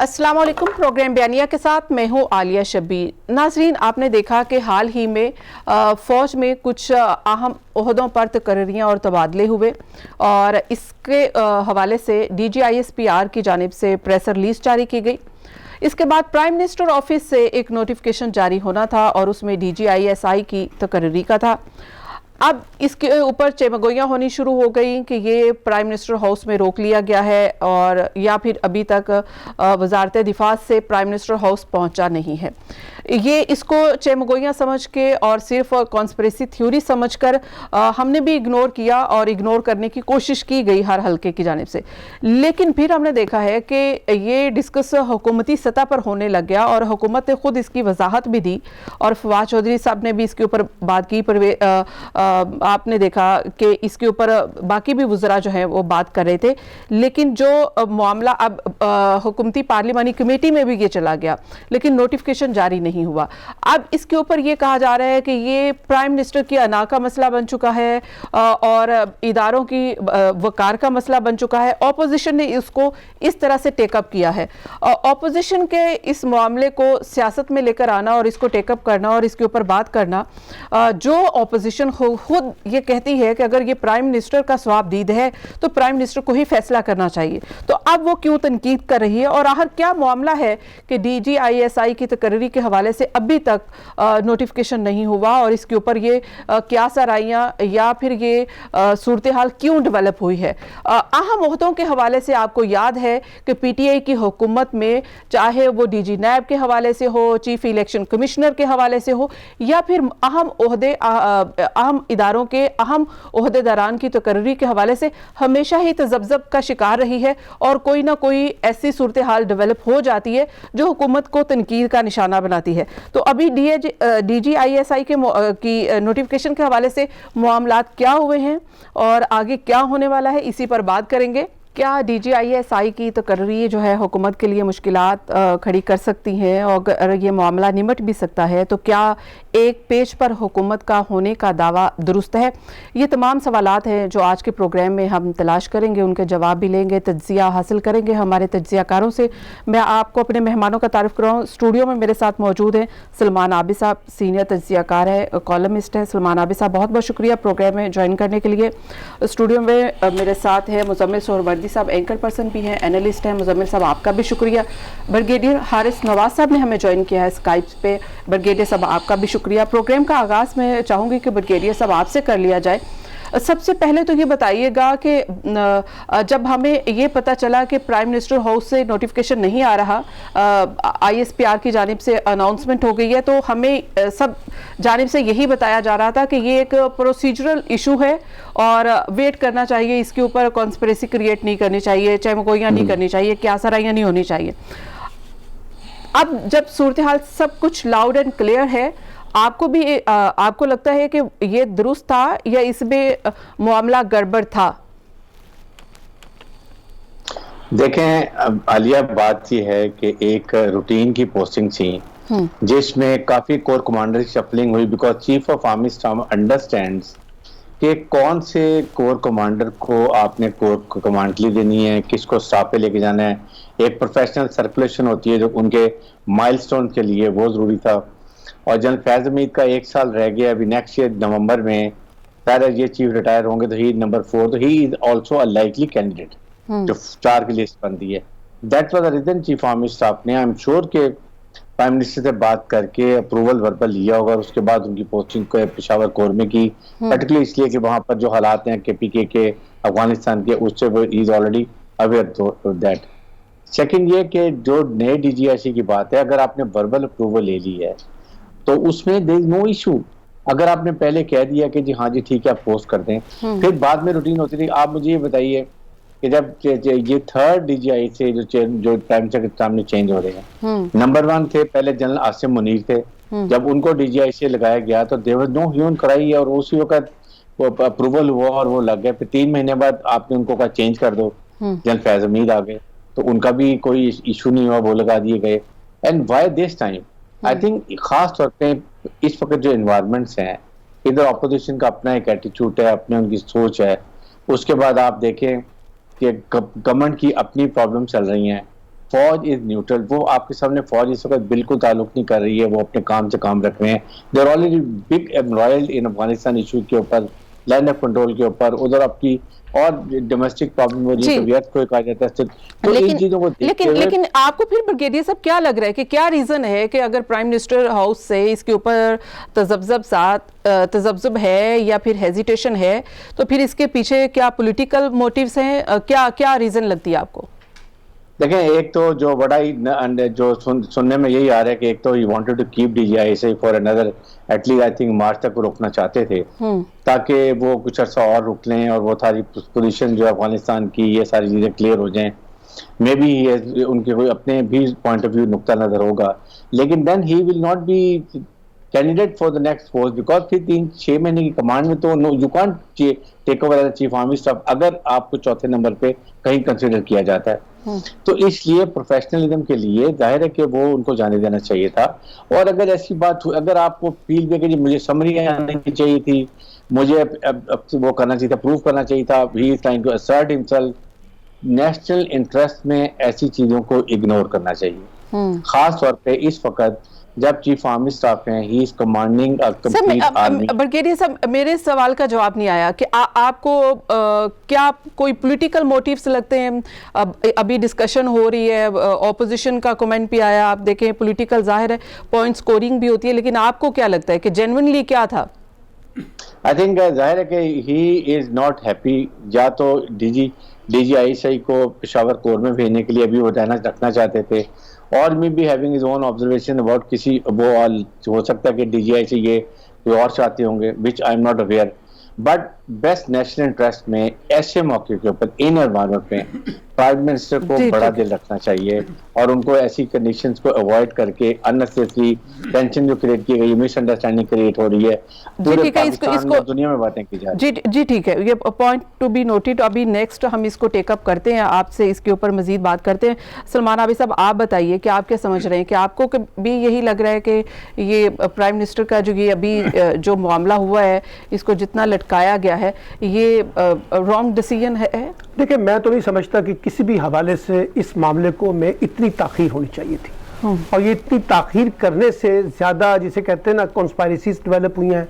अस्सलाम वालेकुम। प्रोग्राम बयानिया के साथ मैं हूँ आलिया शब्बीर। नाजरीन, आपने देखा कि हाल ही में फ़ौज में कुछ अहम ओहदों पर तकर्रियाँ और तबादले हुए और इसके हवाले से DGISPR की जानिब से प्रेस रिलीज जारी की गई। इसके बाद प्राइम मिनिस्टर ऑफिस से एक नोटिफिकेशन जारी होना था और उसमें DGISI की तकर्री का था। अब इसके ऊपर चेमगोइयाँ होनी शुरू हो गई कि ये प्राइम मिनिस्टर हाउस में रोक लिया गया है और या फिर अभी तक वजारत दिफा से प्राइम मिनिस्टर हाउस पहुंचा नहीं है। ये इसको चेमगोइयाँ समझ के और सिर्फ कॉन्स्पिरेसी थ्योरी समझकर हमने भी इग्नोर किया और इग्नोर करने की कोशिश की गई हर हल्के की जानिब से। लेकिन फिर हमने देखा है कि ये डिस्कस हुकूमती सतह पर होने लग गया और हुकूमत ने खुद इसकी वजाहत भी दी और फवाद चौधरी साहब ने भी इसके ऊपर बात की। पर आपने देखा कि इसके ऊपर बाकी भी वज़रा जो है वो बात कर रहे थे, लेकिन जो मामला अब हुकूमती पार्लिमानी कमेटी में भी ये चला गया लेकिन नोटिफिकेशन जारी नहीं हुआ। अब इसके ऊपर ये कहा जा रहा है कि ये प्राइम मिनिस्टर की अना का मसला बन चुका है और इदारों की वकार का मसला बन चुका है। ऑपोजिशन ने इसको इस तरह से टेकअप किया है। ऑपोजिशन के इस मामले को सियासत में लेकर आना और इसको टेकअप करना और इसके ऊपर बात करना, जो ऑपोजिशन खुद ये कहती है कि अगर ये प्राइम मिनिस्टर का स्वाबदीद है तो प्राइम मिनिस्टर को ही फैसला करना चाहिए, तो अब वो क्यों तनकीद कर रही है और आखिर क्या मामला है कि DGISI की तकर्री के हवाले से अभी तक नोटिफिकेशन नहीं हुआ और इसके ऊपर ये क्या सराइयाँ या फिर ये सूरत हाल क्यों डेवलप हुई है। अहम ओहदों के हवाले से आपको याद है कि PTI की हुकूमत में चाहे वो DG नैब के हवाले से हो, चीफ इलेक्शन कमिश्नर के हवाले से हो या फिर अहम ओहदे अहम इदारों के अहम ओहदेदारान की तकर्री के हवाले से हमेशा ही तजब्जब का शिकार रही है और कोई ना कोई ऐसी सूरत हाल डेवलप हो जाती है जो हुकूमत को तनकीद का निशाना बनाती है। तो अभी DGISI की नोटिफिकेशन के हवाले से मामलात क्या हुए हैं और आगे क्या होने वाला है, इसी पर बात करेंगे। क्या DGISI की तकर्री जो है हुकूमत के लिए मुश्किलात खड़ी कर सकती है और अगर ये मामला निमट भी सकता है तो क्या एक पेज पर हुकूमत का होने का दावा दुरुस्त है? ये तमाम सवालात हैं जो आज के प्रोग्राम में हम तलाश करेंगे, उनके जवाब भी लेंगे, तज्जिया हासिल करेंगे हमारे तज्जियाकारों से। मैं आपको अपने मेहमानों का तारुफ कराऊँ। स्टूडियो में मेरे साथ मौजूद हैं सलमान आबिद साहब, सीनियर तज्जियाकार है, कॉलमिस्ट है। सलमान आबिद साहब, बहुत बहुत शुक्रिया प्रोग्राम में ज्वाइन करने के लिए। स्टूडियो में मेरे साथ है मुजम्मिल सोहरवर्दी साहब, एंकर पर्सन भी हैं, एनालिस्ट हैं। मुजम्मिल साहब, आपका भी शुक्रिया। ब्रिगेडियर हारिस नवाज साहब ने हमें ज्वाइन किया है स्काइप पे। ब्रिगेडियर साहब, आपका भी शुक्रिया। प्रोग्राम का आगाज़ मैं चाहूँगी कि ब्रिगेडियर साहब आपसे कर लिया जाए। सबसे पहले तो ये बताइएगा कि जब हमें ये पता चला कि प्राइम मिनिस्टर हाउस से नोटिफिकेशन नहीं आ रहा, ISPR की जानिब से अनाउंसमेंट हो गई है, तो हमें सब जानिब से यही बताया जा रहा था कि ये एक प्रोसीजरल इशू है और वेट करना चाहिए, इसके ऊपर कॉन्स्पिरेसी क्रिएट नहीं करनी चाहिए, चमगोइयाँ नहीं करनी चाहिए, क्या सराइयाँ नहीं होनी चाहिए। अब जब सूरत हाल सब कुछ लाउड एंड क्लियर है, आपको लगता है कि ये दुरुस्त था या इसमें मामला गड़बड़ था? देखें आलिया, बात यह है कि एक रूटीन की पोस्टिंग थी जिसमें काफी कोर कमांडर शफलिंग हुई, because chief of army staff understands कि कौन से कोर कमांडर को आपने कोर कमांड के लिए देनी है, किसको स्टाफ पे लेके जाना है। एक प्रोफेशनल सर्कुलेशन होती है जो उनके माइलस्टोन के लिए वो जरूरी था। और जनरल फैज हमीद का 1 साल रह गया, अभी नेक्स्ट ईयर नवंबर में शायद ये चीफ रिटायर होंगे, तो ही नंबर 4, तो he is also a likely candidate जो 4 की लिस्ट बनती है। That was the reason chief army staff ने, आई एम श्योर के प्राइम मिनिस्टर से बात करके अप्रूवल वर्बल लिया होगा, उसके बाद उनकी पोस्टिंग को पेशावर कोर में की, पर्टिकुलरली इसलिए कि वहां पर जो हालात हैं KPK के अफगानिस्तान के, उससे वो is already aware that. Second ये कि जो नए DGIC की बात है, अगर आपने वर्बल अप्रूवल ले ली है तो उसमें देयर इज नो इशू। अगर आपने पहले कह दिया कि जी हाँ जी ठीक है आप पोस्ट कर दें, फिर बाद में रूटीन होती थी। आप मुझे ये बताइए कि जब ये थर्ड DGI से जो प्राइम मिनिस्टर के सामने चेंज हो रहे हैं, नंबर 1 थे पहले जनरल आसिम मुनीर थे, जब उनको DGI से लगाया गया तो there was no human cry और उसी वक्त वो अप्रूवल हुआ और वो लग गए। फिर 3 महीने बाद आपने उनको कहा चेंज कर दो, जनरल फैज हमीद आ गए, तो उनका भी कोई इशू नहीं हुआ, वो लगा दिए गए। And why this time? I think खास तौर पे इस वक्त जो एनवायरमेंट्स हैं, इधर अपोजिशन का अपना एक एटीट्यूड है, अपने उनकी सोच है। उसके बाद आप देखें कि गवर्नमेंट की अपनी प्रॉब्लम चल रही हैं, फौज इज न्यूट्रल, वो आपके सामने फौज इस वक्त बिल्कुल ताल्लुक नहीं कर रही है, वो अपने काम से काम रख रहे हैं। They are already big embroiled in Afghanistan issue के ऊपर, लैंड ऑफ कंट्रोल के ऊपर, उधर आपकी और डोमेस्टिक प्रॉब्लम हो रही है, कभी कोई कहा जाता है। तो इन चीजों को लेकिन आपको फिर ब्रिगेडियर साहब क्या लग रहा है कि क्या रीजन है कि अगर प्राइम मिनिस्टर हाउस से इसके ऊपर तजब्जुब है या फिर हेजिटेशन है, तो फिर इसके पीछे क्या पॉलिटिकल मोटिव्स हैं, क्या रीजन लगती है आपको? देखें, एक तो जो बड़ा ही जो सुनने में यही आ रहा है कि एक तो he wanted to keep DG ISI for another at least I think March तक रोकना चाहते थे, ताकि वो कुछ अर्सा और रुक लें और वो सारी पोजीशन जो अफगानिस्तान की ये सारी चीजें क्लियर हो जाएं। मे बी उनके कोई अपने भी पॉइंट ऑफ व्यू नुक्ता नजर होगा, लेकिन then he will not be candidate for the next post, because फिर 3-6 महीने की कमांड में तो you can't take over as chief army staff अगर आपको चौथे नंबर पे कहीं कंसिडर किया जाता है। तो इसलिए प्रोफेशनलिज्म के लिए जाहिर है कि वो उनको जाने देना चाहिए था। और अगर ऐसी बात हुई, अगर आपको फील भी कि मुझे समरी आनी चाहिए थी, मुझे अब वो करना चाहिए था, प्रूव करना चाहिए था, he is trying to assert himself, national interest में ऐसी चीजों को इग्नोर करना चाहिए, खास तौर पे इस वक्त जब चीफ आर्मी स्टाफ हैं, he is commanding a complete army. Brigadier साहब, मेरे सवाल का जवाब नहीं आया कि आपको क्या कोई पॉलिटिकल मोटिव्स लगते हैं? अभी डिस्कशन हो रही है, ऑपोजिशन का कमेंट भी आया, आप देखें पॉलिटिकल जाहिर है पॉइंट स्कोरिंग भी होती है, लेकिन आपको क्या लगता है कि जेन्युइनली क्या था? आई थिंक जाहिर है कि ही इज नॉट हैप्पी। या तो डीजीआईएसआई को पेशावर कोर में भेजने के लिए अभी वो रखना चाहते थे, और may be having his own observation about किसी वो हो सकता है कि डीजीआईएसआई ये कोई और चाहते होंगे, which I am not aware. But best national interest में ऐसे मौके के ऊपर इन एनवायरनमेंट में प्राइम मिनिस्टर को बड़ा दिल रखना चाहिए और उनको ऐसी कंडीशंस को अवॉइड करके अननेसेसरी टेंशन जो क्रिएट की गई, मिसअंडरस्टैंडिंग क्रिएट हो रही है पूरे पाकिस्तान में, दुनिया में बातें की जा रही है। जी ठीक है, ये पॉइंट टू बी नोटेड। अभी नेक्स्ट हम इसको टेकअप करते हैं, आपसे इसके ऊपर मजीद बात करते हैं। सलमान आबिद साहब, आप बताइए कि आप क्या समझ रहे हैं, कि आपको भी यही लग रहा है कि ये प्राइम मिनिस्टर का जो ये अभी जो मामला हुआ है, इसको जितना लटकाया गया है, ये रॉन्ग डिसीजन है? देखिए, मैं तो नहीं समझता कि किसी भी हवाले से इस मामले को में इतनी ताख़ीर होनी चाहिए थी, और ये इतनी ताख़ीर करने से ज़्यादा, जिसे कहते हैं ना, कॉन्स्पायरेसीज डेवलप हुई हैं,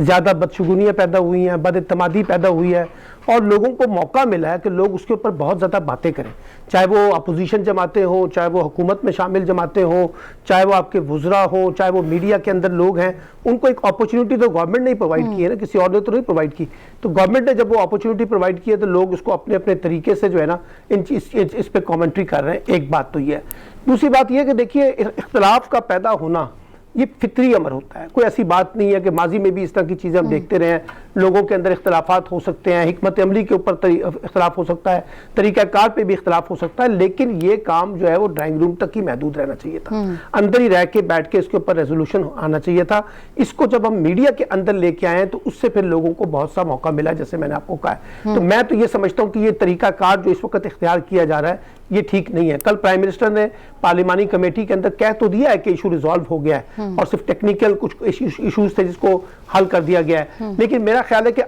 ज़्यादा बदशगुनियाँ पैदा हुई हैं, बदइत्तमादी पैदा हुई है, और लोगों को मौका मिला है कि लोग उसके ऊपर बहुत ज़्यादा बातें करें, चाहे वो अपोजिशन जमाते हो, चाहे वो हुकूमत में शामिल जमाते हो, चाहे वो आपके वुज़रा हो, चाहे वो मीडिया के अंदर लोग हैं। उनको एक अपॉर्चुनिटी तो गवर्नमेंट ने प्रोवाइड की है ना, किसी और ने तो नहीं प्रोवाइड की। तो गवर्नमेंट ने जब वो अपॉर्चुनिटी प्रोवाइड की है तो लोग उसको अपने अपने तरीके से जो है ना इस पर कॉमेंट्री कर रहे हैं। एक बात तो ये है। दूसरी बात यह कि देखिए, इख्तलाफ का पैदा होना ये फितरी अमर होता है, कोई ऐसी बात नहीं है कि माजी में भी इस तरह की चीज़ें हम देखते रहे हैं। लोगों के अंदर इख्तलाफात हो सकते हैं, हिकमत अमली के ऊपर इख्तलाफ हो सकता है, तरीक़ाकार पे भी इख्तलाफ हो सकता है, लेकिन ये काम जो है वो ड्राइंग रूम तक ही महदूद रहना चाहिए था। अंदर ही रह के बैठ के इसके ऊपर रेजोल्यूशन आना चाहिए था। इसको जब हम मीडिया के अंदर लेके आए तो उससे फिर लोगों को बहुत सा मौका मिला, जैसे मैंने आपको कहा है। तो मैं तो ये समझता हूँ कि ये तरीक़ाकार जो इस वक्त इख्तियार किया जा रहा है ये ठीक नहीं है। कल प्राइम मिनिस्टर ने पार्लिमानी कमेटी के अंदर कह तो दिया है कि इशू रिजॉल्व हो गया है और सिर्फ टेक्निकल कुछ इश्यूज थे जिसको हल कर दिया गया है, लेकिन मेरा ख्याल है कि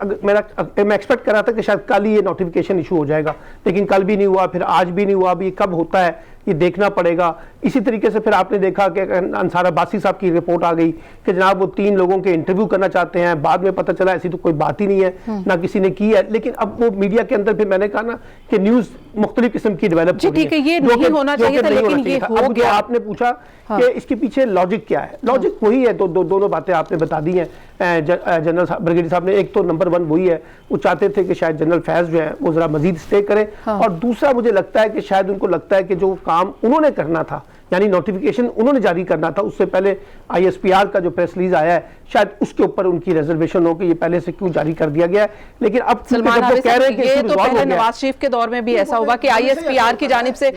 मैं एक्सपेक्ट कर रहा था कि शायद कल ही ये नोटिफिकेशन इशू हो जाएगा, लेकिन कल भी नहीं हुआ, फिर आज भी नहीं हुआ। अभी कब होता है ये देखना पड़ेगा। इसी तरीके से फिर आपने देखा कि अंसार अब्बासी साहब की रिपोर्ट आ गई कि जनाब वो 3 लोगों के इंटरव्यू करना चाहते हैं, बाद में पता चला ऐसी तो कोई बात ही नहीं है, ना किसी ने की है। लेकिन अब वो मीडिया के अंदर फिर मैंने कहा ना कि न्यूज़ मुख्तलिफ किस्म की डेवलप हो रही है, ये नहीं होना चाहिए था, लेकिन ये हो गया। आपने पूछा कि इसके पीछे लॉजिक क्या है, लॉजिक वही है, दोनों बातें आपने बता दी हैं जनरल ब्रिगेडियर साहब ने। एक तो नंबर 1 वही है, वो चाहते थे कि शायद जनरल फैज जो है वो जरा मजीद स्टे करें, और दूसरा मुझे लगता है कि शायद उनको लगता है कि जो काम उन्होंने करना था, यानी नोटिफिकेशन उन्होंने जारी करना था, उससे पहले आईएसपीआर का जो प्रेस रिलीज आया है, शायद उसके ऊपर उनकी रिजर्वेशन हो कि ये पहले से क्यों जारी कर दिया गया है। लेकिन अब सलमान आबिद कह रहे हैं कि ये तो पहले नवाज शरीफ के दौर में भी ऐसा हुआ कि आईएसपीआर की जानिब से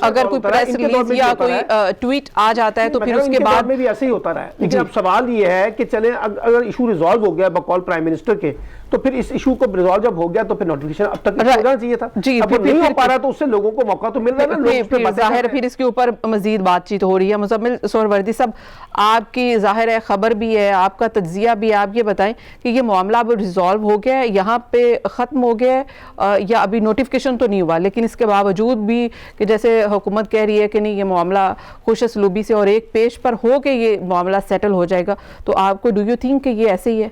अगर कोई प्रेस रिलीज या कोई ट्वीट आ जाता है तो फिर उसके बाद में भी ऐसे ही होता रहा है। लेकिन अब सवाल ये है कि चले अगर इशू रिजॉल्व हो गया बकौल प्राइम मिनिस्टर के, तो फिर इस इशू को रिजॉल्व जब हो गया तो फिर नोटिफिकेशन अब तक होना चाहिए था। जी, अब नहीं हो पा रहा तो उससे लोगों को मौका तो मिल रहा है ना, जाहिर फिर इसके ऊपर मजीद बातचीत हो रही है। मुज़म्मिल सोहरावर्दी साहब, आपकी ज़ाहिर है खबर भी है, आपका तज्जिया भी है, आप ये बताएं कि ये मामला अब रिजॉल्व हो गया है, यहाँ पे ख़त्म हो गया है या अभी नोटिफिकेशन तो नहीं हुआ, लेकिन इसके बावजूद भी कि जैसे हुकूमत कह रही है कि नहीं ये मामला खुशअस्लूबी से और एक पेज पर हो के ये मामला सेटल हो जाएगा, तो आपको डू यू थिंक कि ये ऐसे ही है?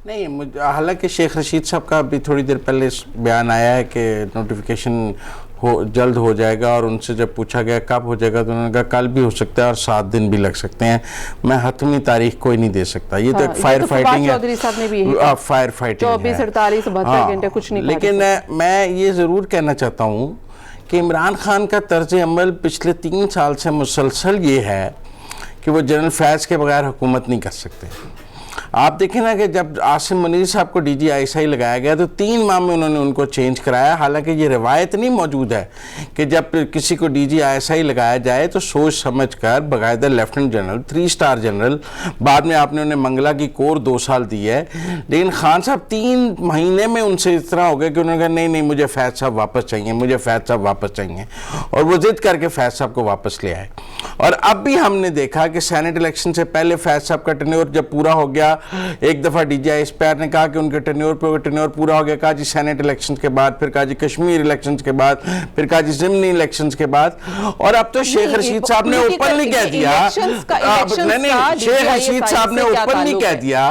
नहीं, हालांकि शेख रशीद साहब का अभी थोड़ी देर पहले बयान आया है कि नोटिफिकेशन जल्द हो जाएगा, और उनसे जब पूछा गया कब हो जाएगा तो उन्होंने कहा कल भी हो सकता है और 7 दिन भी लग सकते हैं। मैं हतमी तारीख कोई नहीं दे सकता, ये तो एक फायर फाइटिंग है, फायर फाइटिंग 24, 48, 72 घंटे कुछ नहीं। लेकिन मैं ये ज़रूर कहना चाहता हूँ कि इमरान खान का तर्ज अमल पिछले 3 साल से मुसलसल ये है कि वो जनरल फैज़ के बगैर हुकूमत नहीं कर सकते। आप देखें ना कि जब आसिम मुनीर साहब को DGISI लगाया गया तो 3 माह में उन्होंने उनको चेंज कराया। हालांकि ये रिवायत नहीं मौजूद है कि जब किसी को DGISI लगाया जाए तो सोच समझ कर बाकायदा लेफ्टिनेंट जनरल, 3 स्टार जनरल, बाद में आपने उन्हें मंगला की कोर 2 साल दी है। लेकिन खान साहब 3 महीने में उनसे इस तरह हो गया कि उन्होंने कहा नहीं मुझे फैज़ साहब वापस चाहिए, मुझे फैज़ साहब वापस चाहिए, और वो जिद करके फैज़ साहब को वापस ले आए। और अब भी हमने देखा कि सेनेट इलेक्शन से पहले फैज़ साहब का टेन्योर जब पूरा हो गया, एक दफ़ा DGISI ने कहा कि उनके टेन्योर पूरा हो गया, कहा जी सेनेट इलेक्शंस के बाद, फिर कहा जी कश्मीर इलेक्शंस के बाद, फिर कहा जी ज़िमनी इलेक्शंस के बाद, और अब तो शेख रशीद साहब ने ओपनली कह दिया, शेख रशीद साहब ने ओपनली कह दिया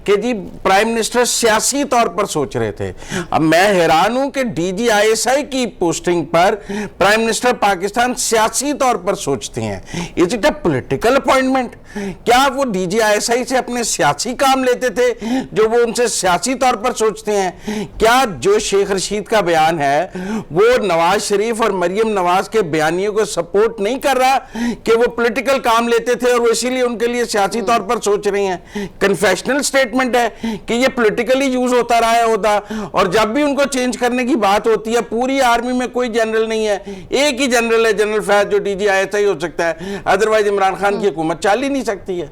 कि जी प्राइम मिनिस्टर सियासी तौर पर सोच रहे थे। अब मैं हैरान हूं कि DGISI की पोस्टिंग पर प्राइम मिनिस्टर पाकिस्तान सियासी तौर पर सोचते हैं। Is it a political appointment? क्या वो DGISI से अपने सियासी काम लेते थे जो वो उनसे सियासी तौर पर सोचते हैं? क्या जो शेख रशीद का बयान है वो नवाज शरीफ और मरियम नवाज के बयानियों को सपोर्ट नहीं कर रहा कि वो पॉलिटिकल काम लेते थे और वो इसीलिए उनके लिए सियासी तौर पर सोच रहे हैं? कन्फेशनल स्टेटमेंट है कि ये पॉलिटिकली यूज होता रहा है होता, और जब भी उनको चेंज करने की बात होती है पूरी आर्मी में कोई जनरल नहीं है, एक ही जनरल है, जनरल फैज़, जो DGISI हो सकता है, अदरवाइज इमरान खान की हुकूमत चल ही नहीं सकती है।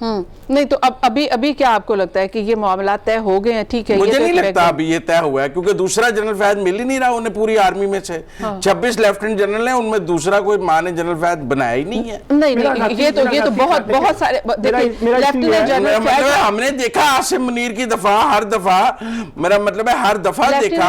नहीं तो अब अभी क्या आपको लगता है कि ये मामला तय हो गए हैं? ठीक है, मुझे ये नहीं लगता अभी ये तय हुआ है, क्योंकि दूसरा जनरल फैज़ मिल ही नहीं रहा उन्हें पूरी आर्मी में से। 26 लेफ्टिनेंट जनरल है, उनमें दूसरा कोई माने जनरल फैज़ बनाया ही नहीं है। नहीं, ये तो बहुत सारे लेफ्टिनेंट जनरल, हमने देखा आसिम मुनीर की दफा, हर दफा, मेरा मतलब है हर दफा देखा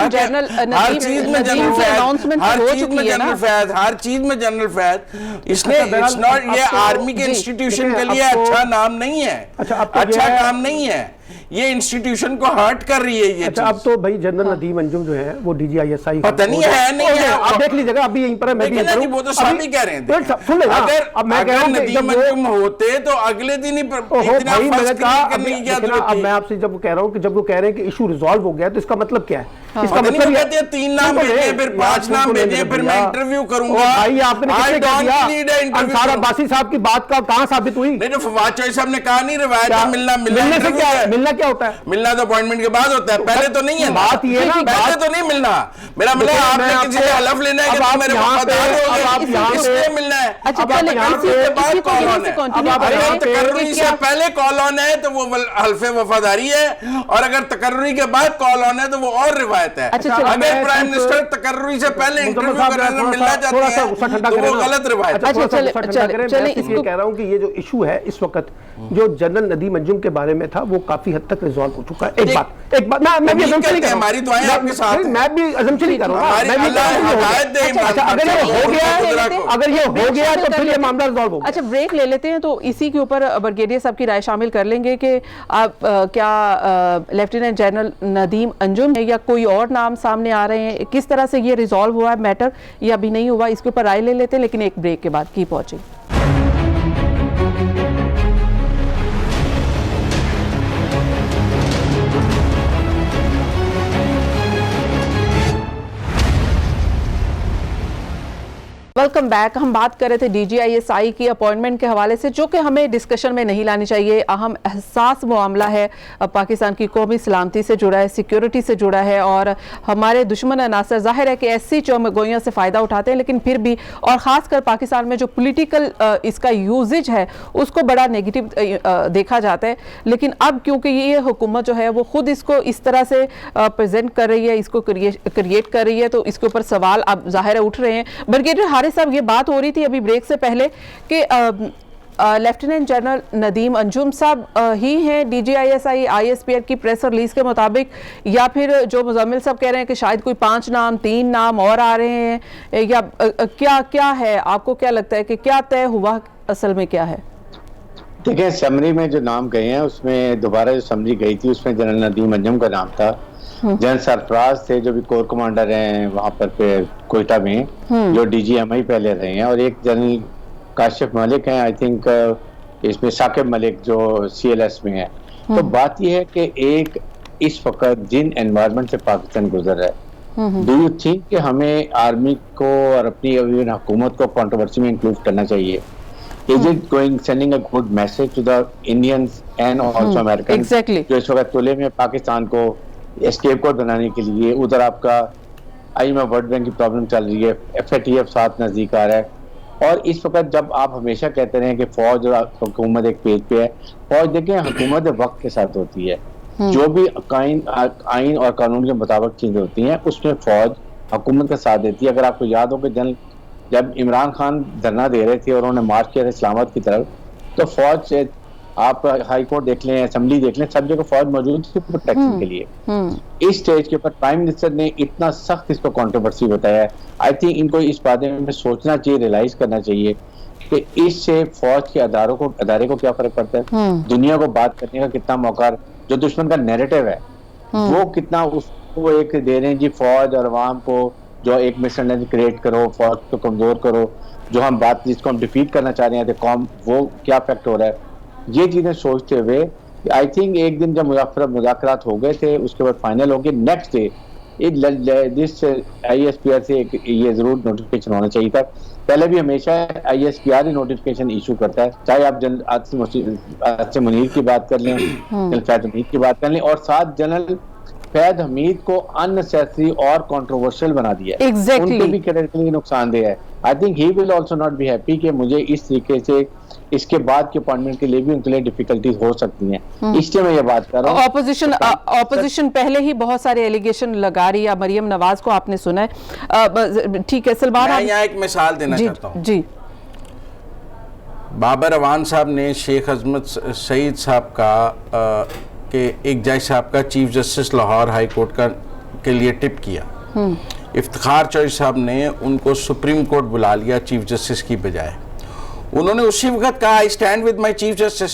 हर चीज में जनरल फैज़, हर चीज में जनरल फैज़, हर चीज में जनरल फैज़। इसने इट्स नॉट, ये आर्मी के इंस्टीट्यूशन के लिए अच्छा नाम नहीं है, अच्छा काम नहीं है, ये इंस्टीट्यूशन को हर्ट कर रही है ये। अच्छा, अब तो भाई जनरल नदीम अंजुम जो है वो DGISI पता नहीं है, आप देख लीजिएगा, अभी यहीं पर मैं भी वो तो सभी कह रहे हैं। सुन ले, अगर नदीम अंजुम होते तो अगले दिन ही इतना फर्स्ट क्लियर करने की क्या जरूरत थी? अब मैं आपसे जब कह रहा हूं कि जब वो कह रहे हैं कि इशू रिजॉल्व हो गया तो इसका मतलब क्या है? इसका मतलब कहते हैं 3 नाम भेजे, फिर 5 नाम भेजे, फिर मैं इंटरव्यू करूंगा। भाई आपने किससे कह दिया? अंसार अब्बासी साहब की बात का कहां साबित हुई? नहीं, फवाद चौधरी साहब ने कहा नहीं, रिवायत है मिलना क्या होता है? मिलना तो अपॉइंटमेंट के बाद होता है, पहले तो नहीं है। बात ये ना, पहले तो नहीं मिलना। मेरा मतलब आपने किसी से हलफ लेना है कि मेरे वफादार हो, इसलिए मिलना है। अच्छा, तकर्रुरी से पहले कॉल ऑन है तो वो हल्फे वफादारी है, और अगर तकर्रुरी के बाद कॉल ऑन है तो वो और रिवायत है। अगर प्राइम मिनिस्टर तकर्रुरी से पहले इंटरव्यू करने से मिलना चाहते हैं तो वो गलत रिवायत है। इसलिए कह रहा हूं कि ये जो इशू है इस वक्त जो जनरल नदीम अंजुम के बारे में था वो काफी हद तक रिजॉल्व हो चुका है। एक बात मैं भी असम्पशन नहीं कर रहा, हमारी दुआएं आपके साथ हैं, मैं भी असम्पशन नहीं कर रहा हूं, मैं भी अगर ये हो गया तो फिर ये मामला रिजॉल्व होगा। अच्छा, ब्रेक ले लेते हैं, तो इसी के ऊपर ब्रिगेडियर साहब की राय शामिल कर लेंगे कि आप क्या लेफ्टिनेंट जनरल नदीम अंजुम है या कोई और नाम सामने आ रहे हैं, किस तरह से ये रिजॉल्व हुआ है मैटर या अभी नहीं हुआ, इसके ऊपर राय ले लेते हैं, लेकिन एक ब्रेक के बाद कीप वॉचिंग। Welcome back. हम बात कर रहे थे DGISI की अपॉइंटमेंट के हवाले से, जो कि हमें डिस्कशन में नहीं लानी चाहिए। अहम एहसास मामला है, पाकिस्तान की कौमी सलामती से जुड़ा है, सिक्योरिटी से जुड़ा है, और हमारे दुश्मन अनासर जाहिर है कि ऐसी चौमगोइयों से फ़ायदा उठाते हैं, लेकिन फिर भी, और ख़ासकर पाकिस्तान में जो पोलिटिकल इसका यूजेज है उसको बड़ा नेगेटिव देखा जाता है। लेकिन अब क्योंकि ये हुकूमत जो है वो ख़ुद इसको इस तरह से प्रेजेंट कर रही है, इसको क्रिएट कर रही है, तो इसके ऊपर सवाल अब जाहिर है उठ रहे हैं। ब्रिगेडियर हारिस साहब, ये बात हो रही थी अभी ब्रेक से पहले कि लेफ्टिनेंट जनरल नदीम अंजुम साहब ही हैं DGISI ISPR की प्रेस रिलीज के मुताबिक, या फिर जो मुजम्मिल साहब कह रहे हैं कि शायद कोई 5 नाम 3 नाम और आ रहे हैं, या क्या क्या है? आपको क्या लगता है कि क्या तय हुआ, असल में क्या है? देखिए, समरी में जो नाम गए हैं उसमें दोबारा जो समरी गई थी उसमें जनरल नदीम अंजुम का नाम था। जनरल सरफराज थे जो भी कोर कमांडर हैं वहां पर कोयटा में, जो DGMI पहले रहे हैं, और एक जनरल काशिफ मलिक हैं, आई थिंक इसमें साकिब मलिक जो CLS में है। तो बात यह है कि एक इस वक्त जिन एनवायरनमेंट से पाकिस्तान गुजर रहा है, डू यू थिंक कि हमें आर्मी को और अपनी हुकूमत को कंट्रोवर्सी में इंक्लूड करना चाहिए? Is it sending a good message to the Indians and also Americans? Exactly. जो इस वक्त तुले में पाकिस्तान को एस्केप कोड बनाने के लिए, उधर आपका IMF वर्ल्ड बैंक की प्रॉब्लम चल रही है, FATF साथ नजदीक आ रहा है, और इस वक्त जब आप हमेशा कहते रहे कि फौज और हुकूमत एक पेज पे है, फौज देखें हुकूमत वक्त के साथ होती है, जो भी आइन और कानून के मुताबिक चीजें होती हैं उसमें फौज हुकूमत का साथ देती है। अगर आपको याद हो कि जब इमरान खान धरना दे रहे थे और उन्होंने मार्च किया था इस्लामाबाद की तरफ, तो फौज से आप हाई कोर्ट देख लें, असेंबली देख लें, सब जगह फौज मौजूद थी प्रोटेक्शन के लिए। इस स्टेज के ऊपर प्राइम मिनिस्टर ने इतना सख्त इसको कंट्रोवर्सी बताया है। आई थिंक इनको इस बारे में सोचना चाहिए, रियलाइज करना चाहिए कि इससे फौज के अदारे को क्या फर्क पड़ता है, दुनिया को बात करने का कितना मौका, जो दुश्मन का नैरेटिव है वो कितना उसको एक दे रहे हैं जी, फौज और अवाम को जो एक मिसअंडरस्टैंडिंग क्रिएट करो, फौज को कमजोर करो, जो हम बात जिसको हम डिफीट करना चाह रहे हैं कौम, वो क्या इफेक्ट हो रहा है, ये चीजें सोचते हुए आई थिंक एक दिन जब मुज़ाकरात हो गए थे उसके बाद फाइनल हो गए, नेक्स्ट डे दिस ISPR से ये जरूर नोटिफिकेशन होना चाहिए था। पहले भी हमेशा ISPR ही नोटिफिकेशन इशू करता है, चाहे आप जनरल मुनीर की बात कर लें, जनरल फैज हमीद की बात कर लें, और साथ जनरल फैज हमीद को अननेसेसरी और कंट्रोवर्शियल बना दिया है। Exactly. उनके भी करियर के लिए नुकसानदेह है। I think he will also not be happy कि मुझे इस तरीके से इसके बाद के अपॉइंटमेंट के लिए भी उनके लिए डिफिकल्टीज हो सकती हैं, इसलिए मैं ये बात कर रहा हूँ। ऑपोजिशन पहले ही बहुत सारे एलिगेशन लगा रही है। मरियम नवाज को आपने सुना है, ठीक है। सलमान, मैं यहाँ एक मिसाल देना चाहता हूँ जी। बाबर अवान साहब ने शेख अजमत सईद साहब का के एक जज साहब का chief justice Lahore high court का के लिए टिप किया। इफ्तिखार चौधरी साहब ने उनको सुप्रीम कोर्ट बुला लिया चीफ जस्टिस की बजाय। उन्होंने उसी वक्त कहा I stand with my chief justice,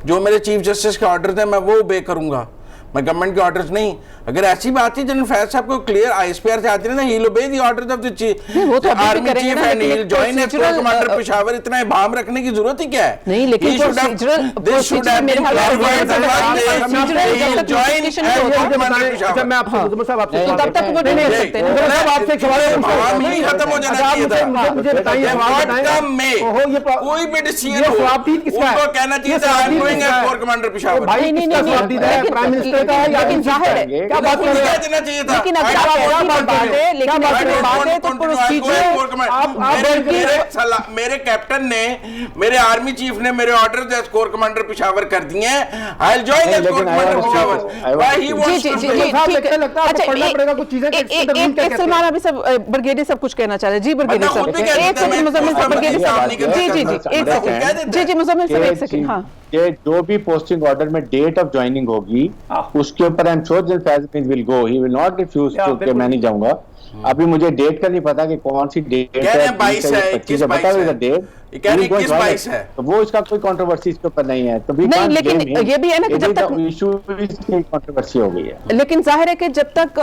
जो मेरे चीफ जस्टिस के ऑर्डर थे मैं वो ओबे करूंगा, मैं गवर्नमेंट के ऑर्डर्स नहीं। अगर ऐसी बात थी जनरल फैज साहब को क्लियर ISPR से आती है, he will obey the orders of the army chief and he will join as corps commander Peshawar. इतना इबाम रखने की जरूरत ही क्या है? नहीं, लेकिन मैं आपसे साहब आपसे तब तक वो नहीं ले सकते ना। आपसे एक सवाल खत्म हो जाना चाहिए था। मुझे बताइए कोई भी डिसीजन उनको कहना चाहिए था I am going as corps commander Peshawar. भाई नहीं, प्राइम मिनिस्टर का लेकिन जाहिर है, क्या बात कर रहे हैं? देना चाहिए था। लेकिन अगर आप ऐसी बात है, लेकिन ऐसी बात है तो प्रोसीजर मेरे कैप्टन ने, मेरे आर्मी चीफ ने मेरे order as corps commander Peshawar कर दिए हैं। I will join as corps commander Peshawar. Why he wants to अच्छा, सलमान अभी सब ब्रिगेडियर सब कुछ कहना चाह रहे हैं। जी ब्रिगेडियर साहब, एक सेकंड मुजम्मिल साहब, ब्रिगेडियर साहब, जी जी जी एक सेकंड, जी जी मुजम्मिल साहब एक सेकंड। हाँ, कि जो भी पोस्टिंग ऑर्डर में डेट ऑफ ज्वाइनिंग होगी उसके ऊपर I am sure general Faiz will go, he will not refuse to कि मैं नहीं जाऊंगा। अभी मुझे डेट का नहीं पता कि कौन सी डेट है, 22 है, 21 डेट कह रहे 21-22 है, तो वो इसका कोई कंट्रोवर्सी इसके ऊपर नहीं है। तो नहीं, लेकिन ये भी है ना कि जब तक इशू की कंट्रोवर्सी हो गई है, लेकिन जाहिर है कि जब तक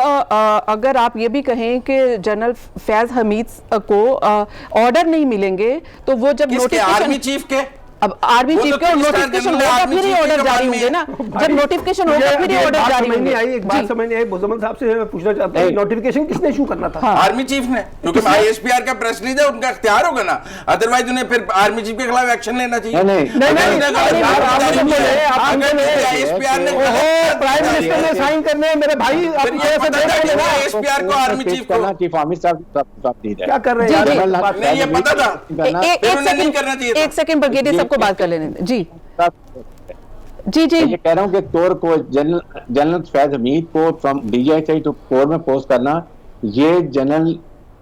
अगर आप ये भी कहें कि जनरल फैज हमीद को ऑर्डर नहीं मिलेंगे तो वो जब नोटिफिकेशन आर्मी चीफ के, अब आर्मी चीफ के नोटिफिकेशन होगा फिर ही ऑर्डर जारी होंगे ना। जब नोटिफिकेशन होगा फिर ही ऑर्डर जारी होंगे। एक बात समझ नहीं आई मुजम्मिल साहब से मैं पूछना चाहता हूं, नोटिफिकेशन किसने इशू करना था? आर्मी चीफ ने, क्योंकि ISPR का प्रेस रिलीज है, उनका इख्तियार होगा ना, अदरवाइज उन्हें फिर आर्मी चीफ के खिलाफ एक्शन लेना चाहिए। नहीं ISPR ने प्राइम मिनिस्टर ने साइन करने हैं मेरे भाई, ISPR को आर्मी चीफ को चीफ आर्मी साहब क्या कर रहे हैं? नहीं, ये पता था। एक सेकंड ब्रिगेडियर साहब को बात कर लेने दें। जी जी जी, ये कह रहा हूँ कि कोर को जनरल फैज हमीद को फ्रॉम DGI टू कोर में पोस्ट करना, ये जनरल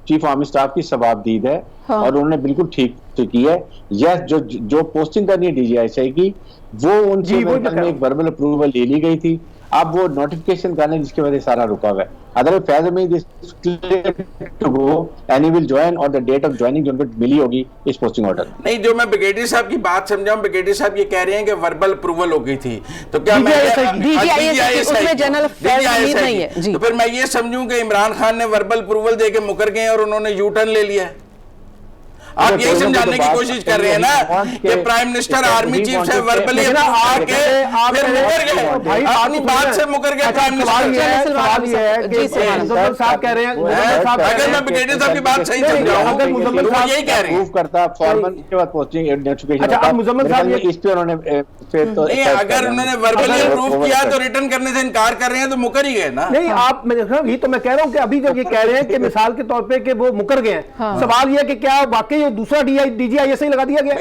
चीफ आर्मी स्टाफ की सवाबदीद है। हाँ। और उन्होंने बिल्कुल ठीक की है। यस, जो पोस्टिंग करनी है DGISI की, वो उनसे जी, वो मेरे ख्याल में एक वर्बल अप्रूवल ले ली गई थी। अब वो नोटिफिकेशन करने जिसकी वजह से सारा रुका हुआ है। Otherwise Faiz Hamid is clear to go and he will join, और द डेट ऑफ ज्वाइनिंग जो उनको मिली होगी इस पोस्टिंग ऑर्डर। नहीं, जो मैं ब्रिगेडियर साहब की बात समझाऊं, ब्रिगेडियर साहब ये कह रहे हैं कि वर्बल अप्रूवल हो गई थी, तो क्या मैं DGISI उसमें जनरल फैज हमीद नहीं है जी। तो फिर मैं ये समझूं कि इमरान खान ने वर्बल अप्रूवल देके मुकर गए और उन्होंने यू टर्न ले लिया है। आप यही समझाने की कोशिश कर रहे हैं ना कि प्राइम मिनिस्टर आर्मी चीफ से वर्बली फिर मुकर गए, अपनी बात से मुकर गए प्राइम मिनिस्टर। साहब कह रहे हैं, अगर मैं ब्रिगेडियर साहब की बात सही समझाऊं तो वो यही कह रहे हैं। प्रूव करता फॉर्मल के बाद पोस्टिंग नोटिफिकेशन। अच्छा, अब मुजम्मिल साहब इस पे उन्होंने फिर तो नहीं, अगर उन्होंने वर्बली अप्रूव किया तो रिटर्न करने से इनकार कर रहे हैं तो मुकर ही गए ना। नहीं, आप ये तो मैं कह रहा हूँ कि अभी जो ये कह रहे हैं कि मिसाल के तौर पे कि वो मुकर गए हैं, सवाल ये कि क्या वाकई दूसरा DGISI लगा दिया गया?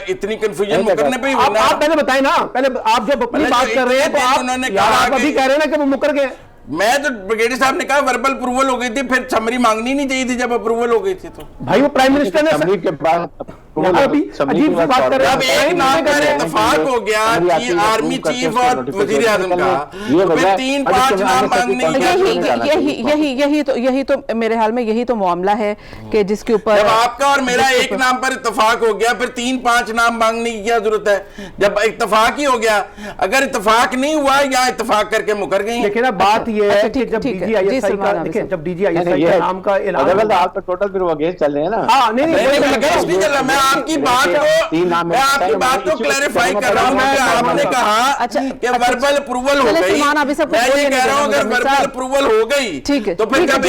इतनी कंफ्यूजन मुकरने पे ही हुई ना। आप पहले बताएं ना, पहले आप जब अपनी बात कर रहे हैं तो आप अभी कह रहे हैं ना कि वो मुकर गए। मैं तो ब्रिगेडियर साहब ने कहा वर्बल अप्रूवल हो गई थी, फिर समरी मांगनी नहीं चाहिए थी जब अप्रूवल हो गई थी। तो भाई वो प्राइम मिनिस्टर ने समरी के बाद अजीब सी बात कर रहे हैं। अब एक नाम पर इत्तेफाक हो गया कि आर्मी चीफ और वजीर आजम का, तो फिर 3-5 नाम मांगने की यही तो मेरे ख्याल में यही तो मामला है कि जिसके ऊपर जब आपका और मेरा एक नाम पर इत्तेफाक हो गया, फिर 3-5 नाम मांगने की क्या जरूरत है जब इत्तेफाक ही हो गया। अगर इत्तेफाक नहीं हुआ या इत्तेफाक करके मुकर गई। लेकिन अब बात यह है कि जब DGISI का नाम का ऐलान, आप तो टोटल फिर वो अगेंस्ट चल रहे हैं ना। हाँ, नहीं नहीं चल रहा, मैं आपकी बात को क्लैरिफाई कर रहा हूँ कि आपने कहा कि वर्बल अप्रूवल हो गई, मैं ये कह रहा हूँ अगर वर्बल अप्रूवल हो गई ठीक है, तो फिर जब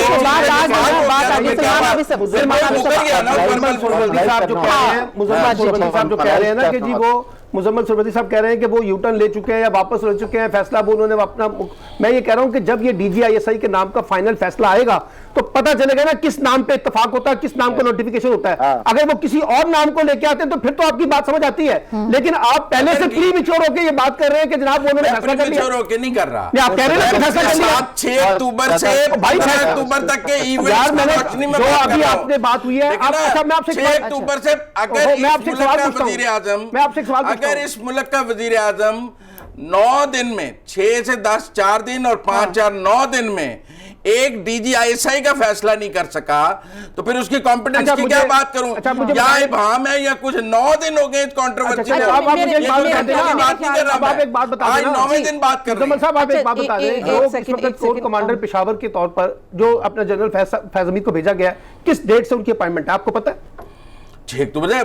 साहब जो कह रहे हैं ना कि जी वो मुजम्मिल सुरवती साहब कह रहे हैं कि वो यूटर्न ले चुके हैं या वापस ले चुके हैं, फैसला वो उन्होंने अपना। मैं ये कह रहा हूं कि जब ये DGISI के नाम का फाइनल फैसला आएगा तो पता चलेगा ना किस नाम पे इत्तेफाक होता है, किस नाम का नोटिफिकेशन होता है। अगर वो किसी और नाम को लेके आते हैं तो फिर तो आपकी बात समझ आती है, लेकिन आप पहले से प्रीमेच्योर होकर ये बात कर रहे हैं कि जनाब वो उन्होंने फैसला कर लिया। होकर नहीं कर रहा, आप कह रहे हैं फैसला कर लिया 6 अक्टूबर से 15 अक्टूबर तक के यार, मैंने जो अभी आपने बात हुई है, मैं आपसे 6 अक्टूबर से अगर मैं आपसे सवाल पूछता हूं, वजीर आजम, मैं आपसे सवाल पूछता अगर इस मुल्क का वजीर आजम 9 दिन में 6 से 10 4 दिन और 5-4 9 दिन में एक DGISI का फैसला नहीं कर सका तो फिर उसकी कॉम्पिटेंस की क्या बात करूं? या इबाम है या कुछ 9 दिन हो गए कंट्रोवर्सी में। आप मुझे एक बात बता देना, आप एक बात बता देना, 9वें दिन बात कर रहे हैं साहब, आप एक बात बता दें, जो इस वक्त कोर कमांडर पेशावर के तौर पर जो अपना जनरल फैज हमीद को भेजा गया, किस डेट से उनकी अपॉइंटमेंट है, आपको पता है? 6 अक्टूबर से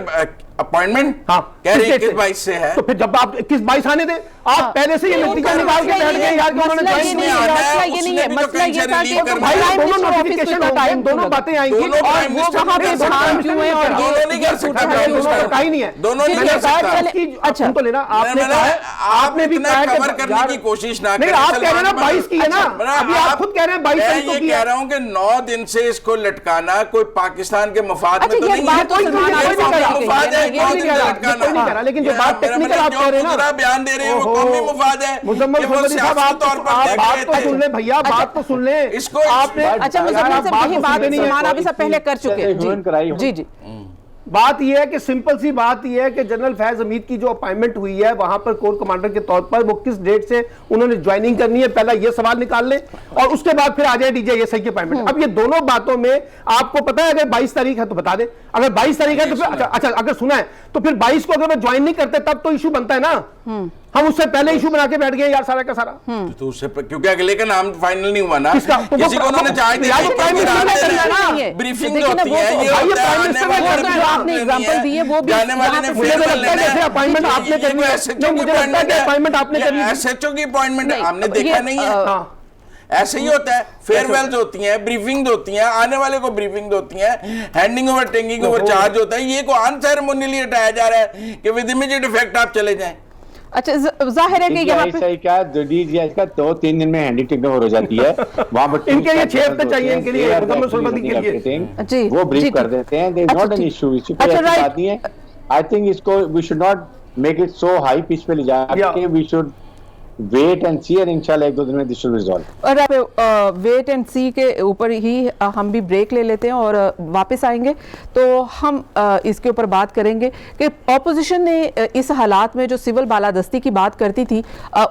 अपॉइंटमेंट, हाँ, कह रहे हैं 21-22 से है। तो फिर जब आप 21-22 आने दे, आप पहले से ये नतीजा निकाल के बैठ गए यार कि उन्होंने ये नहीं है, मसला ये था कि भाई दोनों नोटिफिकेशन का टाइम, दोनों बातें आएंगी और वो वहां पे धाम क्यों है और दोनों नहीं कर सकता, दोनों का ही नहीं है, दोनों नहीं कर सकता। अच्छा तो लेना आपने भी कवर करने की कोशिश ना करें। आप कह रहे हैं ना 22 की है ना, अभी आप खुद कह रहे हैं 22 मैं ये कह रहा हूं कि 9 दिन से इसको लटकाना कोई पाकिस्तान के मफाद में तो नहीं है, लेकिन जो बात टेक्निकल आप कह रहे हैं ना, बयान दे रहे हैं वो कौमी मफाद है। मुजम्मिल सुरवती साहब, आप बात तो सुन ले भैया, बात तो सुन ले। इसको आपने अच्छा मुजम्मिल साहब यही बात सलमान अभी सब पहले कर चुके हैं। जी जी, बात यह है कि सिंपल सी बात यह है कि जनरल फैज हमीद की जो अपॉइंटमेंट हुई है वहां पर कोर कमांडर के तौर पर वो किस डेट से उन्होंने ज्वाइनिंग करनी है, पहला ये सवाल निकाल लें और उसके बाद फिर आ जाए DGISI की अपॉइंटमेंट। अब ये दोनों बातों में आपको पता है अगर 22 तारीख है तो बता दे, अगर 22 तारीख है तो फिर अच्छा अगर सुना है तो फिर 22 को अगर वो ज्वाइन नहीं करते तब तो इशू बनता है ना। हम उससे पहले इशू बना के बैठ गए यार सारा का सारा। तो उससे क्योंकि अगले का नाम फाइनल नहीं हुआ ना, किसी को उन्होंने चाहे ब्रीफिंग होती है, ये आपने एग्जांपल दिए वो भी जाने वाले ने अपॉइंटमेंट आपने करनी है, अपॉइंटमेंट आपने करनी है, SHO की अपॉइंटमेंट हमने देखा नहीं है। ऐसे ही होता है, फेयरवेल्स होती हैं, ब्रीफिंग होती हैं, आने वाले को ब्रीफिंग होती हैं, handing over taking over charge होता है। ये को अनसेरेमोनियली हटाया जा रहा है कि विद इमीडिएट इफेक्ट आप चले जाएं। अच्छा जाहिर है कि यहाँ पे क्या DGISI का 2-3 दिन में हैंडिंग टेकिंग ओवर हो जाती है वहां पर इनके लिए 6 हफ्ते चाहिए, इनके लिए मुजम्मिल सुरवती के लिए जी वो ब्रीफ कर देते हैं। There is not an issue, issue कोई ऐसी बात नहीं है। आई थिंक इसको we should not make it so high pitch पे ले जाके we should wait and see, और इंशाल्लाह 1-2 दिन में दिस विल रिजॉल्व। और वेट एंड सी के ऊपर ही हम भी ब्रेक ले लेते हैं और वापस आएंगे तो हम इसके ऊपर बात करेंगे कि ऑपोजिशन ने इस हालात में जो सिविल बालादस्ती की बात करती थी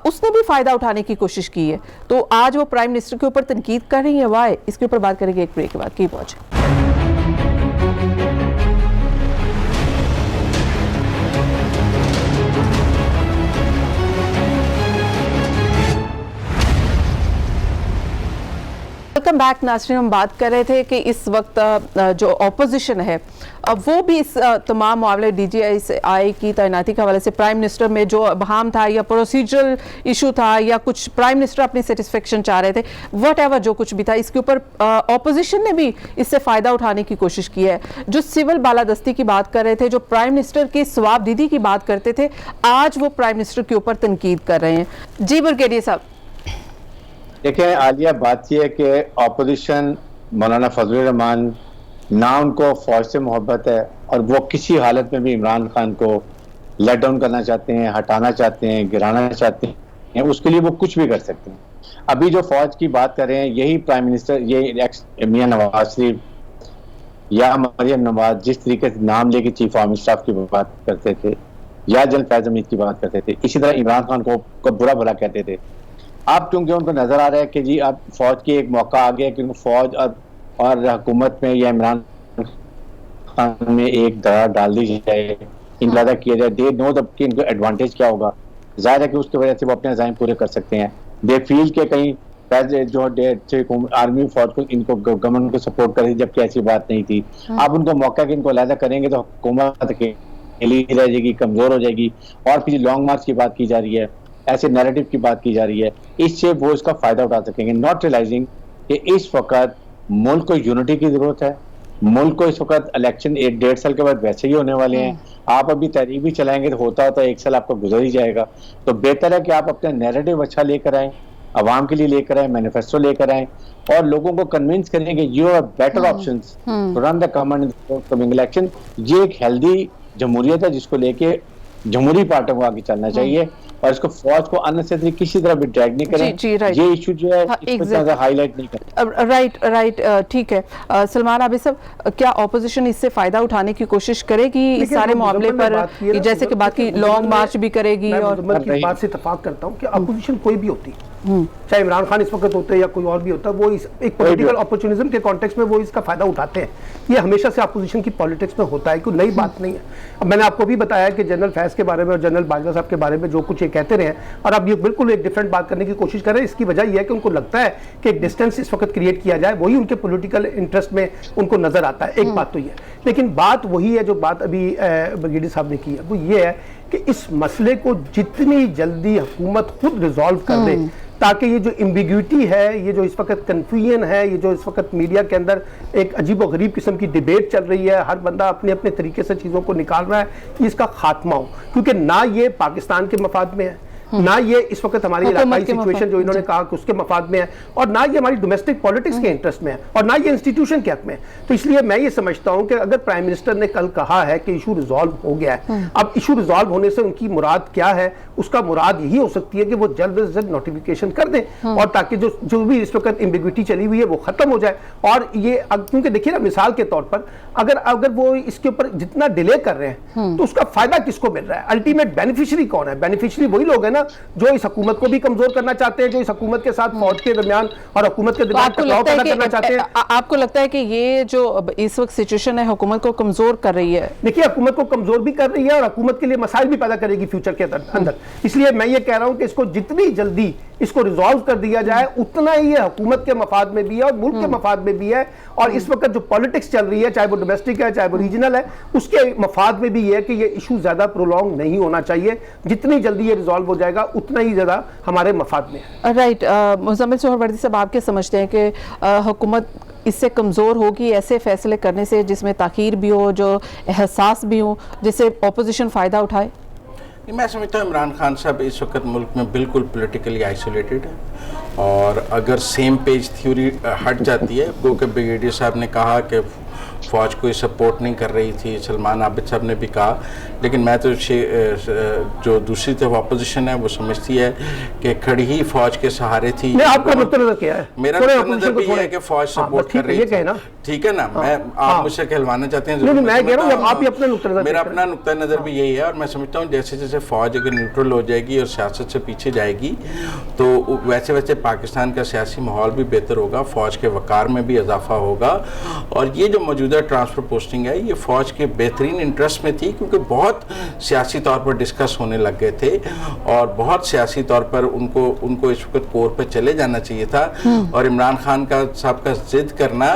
उसने भी फायदा उठाने की कोशिश की है, तो आज वो प्राइम मिनिस्टर के ऊपर तनकीद कर रही है, वाई? इसके ऊपर बात करेंगे एक ब्रेक के बाद। की पहुंचे वेलकम बैक नाज़रीन। हम बात कर रहे थे कि इस वक्त जो ऑपोजिशन है वो भी इस तमाम मामले DGI की तैनाती के हवाले से प्राइम मिनिस्टर में जो अबहम था या प्रोसीजरल इशू था या कुछ प्राइम मिनिस्टर अपनी सेटिस्फेक्शन चाह रहे थे, वट एवर जो कुछ भी था, इसके ऊपर ऑपोजिशन ने भी इससे फ़ायदा उठाने की कोशिश की है। जो सिविल बालादस्ती की बात कर रहे थे, जो प्राइम मिनिस्टर की सवाबदीदी की बात करते थे, आज वो प्राइम मिनिस्टर के ऊपर तनकीद कर रहे हैं। जी ब्रिगेडियर साहब। देखिए आलिया, बात यह है कि ऑपोजिशन मौलाना फजलुर रहमान ना उनको फौज से मोहब्बत है और वो किसी हालत में भी इमरान खान को लेट डाउन करना चाहते हैं, हटाना चाहते हैं, गिराना चाहते हैं, उसके लिए वो कुछ भी कर सकते हैं। अभी जो फौज की बात कर रहे हैं, यही प्राइम मिनिस्टर, ये मियां नवाज शरीफ या मरियम नवाज जिस तरीके से नाम लेके चीफ आर्मी स्टाफ की बात करते थे या जनरल फैज हमीद की बात करते थे, इसी तरह इमरान खान को बुरा भला कहते थे। अब क्योंकि उनको नजर आ रहा है कि जी अब फौज की एक मौका आ गया कि फौज और हुकूमत में या इमरान खान में एक दरार डाल दी जाए, इनलादा किया जाए, दे नो कि इनको एडवांटेज क्या होगा। जाहिर है कि उसकी वजह से वो अपने अज़ाइम पूरे कर सकते हैं। दे फील के कहीं जो आर्मी फौज को इनको गवर्नमेंट को सपोर्ट करे, जबकि ऐसी बात नहीं थी। अब उनको मौका कि इनको अलहदा करेंगे तो हुकूमत के रह जाएगी, कमजोर हो जाएगी, और फिर लॉन्ग मार्च की बात की जा रही है, ऐसे नैरेटिव की बात की जा रही है, इससे वो इसका फायदा उठा सकेंगे, नॉट रियलाइजिंग कि इस वक्त मुल्क को यूनिटी की जरूरत है। मुल्क को इस वक्त इलेक्शन 1-1.5 साल के बाद वैसे ही होने वाले हैं। आप अभी तहरीक भी चलाएंगे तो होता 1 साल आपका गुजर ही जाएगा। तो बेहतर है कि आप अपना नैरेटिव अच्छा लेकर आए, अवाम के लिए लेकर आए, मैनिफेस्टो लेकर आए और लोगों को कन्विंस करें कि you are better options to run the coming election. ये एक हेल्दी जमहूरियत है जिसको लेके जमहूरी पार्टियों को आगे चलना चाहिए और इसको फौज को अननेसेसरी किसी तरह भी ड्रैग नहीं करें। ये इशू जो है इसको हाईलाइट नहीं करें। राइट, ठीक है। सलमान आबिद साहब, क्या ऑपोजिशन इससे फायदा उठाने की कोशिश करेगी इस सारे मामले पर, जैसे कि बात की लॉन्ग मार्च भी करेगी? और मैं बात से इत्तेफाक करता हूँ कि अपोजिशन कोई भी होती, चाहे इमरान खान इस वक्त होते या कोई और भी होता, वो इस एक पॉलिटिकल अपॉर्चुनिज्म के कॉन्टेक्स्ट में वो इसका फायदा उठाते हैं। ये हमेशा से अपोजिशन की पॉलिटिक्स में होता है, कोई नई बात नहीं है। अब मैंने आपको भी बताया कि जनरल फैज के बारे में और जनरल बाजवा साहब के बारे में जो कुछ ये कहते रहे हैं, और अब ये बिल्कुल एक डिफरेंट बात करने की कोशिश कर रहे हैं। इसकी वजह यह है कि उनको लगता है कि एक डिस्टेंस इस वक्त क्रिएट किया जाए, वही उनके पॉलिटिकल इंटरेस्ट में उनको नजर आता है। एक बात तो ये, लेकिन बात वही है जो बात अभी ब्रिगेडियर साहब ने की है, वो ये है कि इस मसले को जितनी जल्दी हुकूमत खुद रिजॉल्व कर दे, ताकि ये जो एम्बिग्यूटी है, ये जो इस वक्त कन्फ्यूजन है, ये जो इस वक्त मीडिया के अंदर एक अजीब और गरीब किस्म की डिबेट चल रही है, हर बंदा अपने अपने तरीके से चीज़ों को निकाल रहा है, इसका खात्मा हो। क्योंकि ना ये पाकिस्तान के मफाद में है, ना ये इस वक्त हमारी इलाकाई सिचुएशन जो इन्होंने कहा कि उसके मफाद में है, और ना ये हमारी डोमेस्टिक पॉलिटिक्स के इंटरेस्ट में है, और ना ये इंस्टीट्यूशन के हक में है। तो इसलिए मैं ये समझता हूं कि अगर प्राइम मिनिस्टर ने कल कहा है कि इशू रिजॉल्व हो गया है, अब इशू रिजॉल्व होने से उनकी मुराद क्या है? उसका मुराद यही हो सकती है कि वो जल्द से जल्द नोटिफिकेशन कर दें, और ताकि जो भी इस वक्त एम्बिग्विटी चली हुई है वो खत्म हो जाए। और ये क्योंकि देखिए ना, मिसाल के तौर पर अगर वो इसके ऊपर जितना डिले कर रहे हैं तो उसका फायदा किसको मिल रहा है? अल्टीमेट बेनिफिशियरी कौन है? बेनिफिशियरी वही लोग हैं ना जो इस हुकूमत को भी कमजोर करना चाहते हैं, जो इस हुकूमत के साथ फौज के दरमियान और हुकूमत के दरमियान टकराव पैदा करना चाहते हैं। आपको लगता है कि ये जो इस वक्त सिचुएशन है हुकूमत को कमजोर कर रही है? देखिए, हुकूमत को कमजोर भी कर रही है और हुकूमत के लिए मसाइल भी पैदा करेगी फ्यूचर के अंदर। इसलिए मैं ये कह रहा हूं कि इसको जितनी जल्दी इसको रिजॉल्व कर दिया जाए, उतना ही ये हुकूमत के मफाद में भी है और मुल्क के मफाद में भी है। और इस वक्त जो पॉलिटिक्स चल रही है, चाहे वो डोमेस्टिक है चाहे वो रीजनल है, उसके मफाद में भी ये है कि ये इशू ज्यादा प्रोलॉन्ग नहीं होना चाहिए। जितनी जल्दी ये रिजॉल्व हो जाएगा उतना ही ज्यादा हमारे मफाद में है। राइट, मुज़म्मिल सोहरवर्दी साहब, आप क्या समझते हैं कि हुकूमत इससे कमज़ोर होगी ऐसे फैसले करने से जिसमें ताख़ीर भी हो, जो एहसास भी हो, जिससे ऑपोजिशन फ़ायदा उठाए? मैं समझता हूँ इमरान खान साहब इस वक्त मुल्क में बिल्कुल पॉलिटिकली आइसोलेटेड है, और अगर सेम पेज थ्योरी हट जाती है, क्योंकि ब्रिगेडियर साहब ने कहा कि फ़ौज को सपोर्ट नहीं कर रही थी, सलमान आबिद साहब ने भी कहा। लेकिन मैं तो जो दूसरी तरफ अपोजिशन है वो समझती है कि खड़ी ही फ़ौज के सहारे थी। आपका नुक्ता क्या है? मेरा नज़र भी है कि फ़ौज सपोर्ट कर रही थी, ठीक है ना। मैं आप मुझसे कहलवाना चाहते हैं, मैं कह रहा हूं आप ही अपना नुक्ता नज़र। मेरा अपना नुक्ता नज़र भी यही है, और मैं समझता हूँ जैसे जैसे फ़ौज अगर न्यूट्रल हो जाएगी और सियासत से पीछे जाएगी तो वैसे वैसे पाकिस्तान का सियासी माहौल भी बेहतर होगा, फ़ौज के वक़ार में भी इजाफा होगा। और ये जो मौजूदा ट्रांसफ़र पोस्टिंग है ये फ़ौज के बेहतरीन इंटरेस्ट में थी, क्योंकि बहुत सियासी तौर पर डिस्कस होने लग गए थे और बहुत सियासी तौर पर उनको इस वक्त कोर पर चले जाना चाहिए था। और इमरान खान का साहब का जिद करना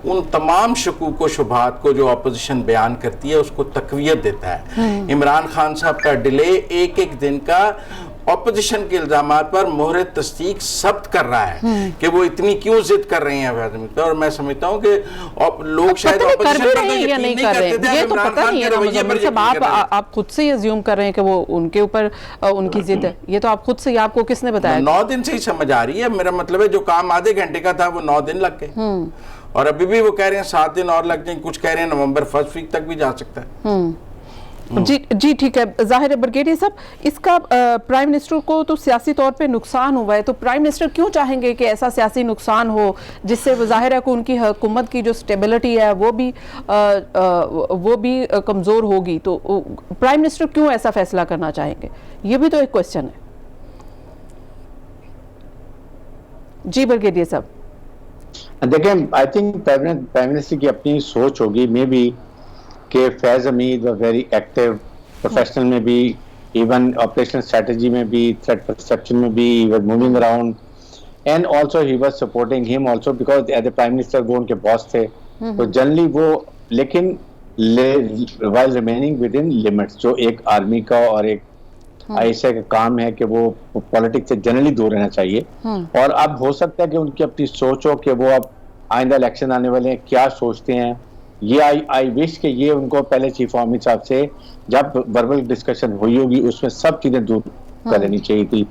उन तमाम शकूक व शुबहात को जो अपोजिशन बयान करती है उसको तकवीयत देता है। इमरान खान साहब का डिले एक एक दिन का ऑपोजिशन के इल्जामात पर मोहर तस्दीक सब्त कर रहा है कि वो इतनी क्यों जिद कर रहे हैं। और मैं समझता हूँ कि लोग शायद ऑपोजिशन कर रहे हैं या नहीं कर रहे हैं ये तो पता नहीं है। मुजम्मिल साहब आप खुद से ही अज्यूम कर रहे हैं कि वो उनके ऊपर उनकी जिद है, ये तो आप खुद से, आपको किसने बताया? 9 दिन से ही समझ आ रही है। मेरा मतलब है जो काम आधे घंटे का था वो 9 दिन लग गए, और अभी भी वो कह रहे हैं 7 दिन और लग जाएंगे, कुछ कह रहे हैं नवंबर फर्स्ट वीक तक भी जा सकता है। जी ठीक है। जाहिर है ब्रिगेडियर साहब, इसका प्राइम मिनिस्टर को तो सियासी तौर पे नुकसान हुआ है, तो प्राइम मिनिस्टर क्यों चाहेंगे कि ऐसा सियासी नुकसान हो जिससे ज़ाहिर है कि उनकी हुकूमत की जो स्टेबिलिटी है वो भी कमज़ोर होगी? तो प्राइम मिनिस्टर क्यों ऐसा फैसला करना चाहेंगे, ये भी तो एक क्वेश्चन है। जी ब्रिगेडियर साहब। देखें, आई थिंक प्राइम मिनिस्टर की अपनी सोच होगी, मे बी कि फैज़ हमीद व वेरी एक्टिव प्रोफेशनल में भी, इवन ऑपरेशनल स्ट्रेटजी में भी, थ्रेट परसेप्शन में भी, were moving around, and also he was supporting him also because as a prime minister वो उनके बॉस थे। तो जनरली वो, लेकिन while remaining within limits, जो एक आर्मी का और एक आईएसआई का काम है कि वो पॉलिटिक्स से जनरली दूर रहना चाहिए। और अब हो सकता है कि उनकी अपनी सोच हो कि वो अब आइंदा इलेक्शन आने वाले हैं क्या सोचते हैं। ये आई विश कि ये उनको पहले चीफ आर्मी साहब से जब वर्बल डिस्कशन हुई होगी उसमें सब चीजें दूर कर लेनी चाहिए थी।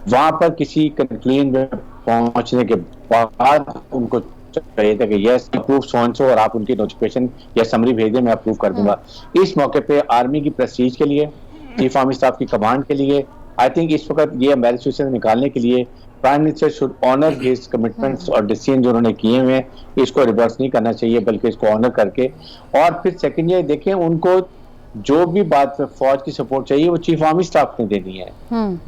वहां पर किसी कंक्लूजन में पहुंचने के बाद उनको चाहिए था कि यस अप्रूव सो और आप उनकी नोटिफिकेशन या समरी भेज दें, मैं अप्रूव कर दूंगा। इस मौके पे आर्मी की प्रेस्टीज के लिए, चीफ आर्मी स्टाफ की कमांड के लिए, आई थिंक इस वक्त ये एम्बेरस सिचुएशन निकालने के लिए prime minister should honour his commitments और डिसीजन जो उन्होंने किए हुए हैं, इसको रिवर्स नहीं करना चाहिए बल्कि इसको ऑनर करके। और फिर सेकंड ये देखें, उनको जो भी बात फौज की सपोर्ट चाहिए वो चीफ आर्मी स्टाफ ने देनी है।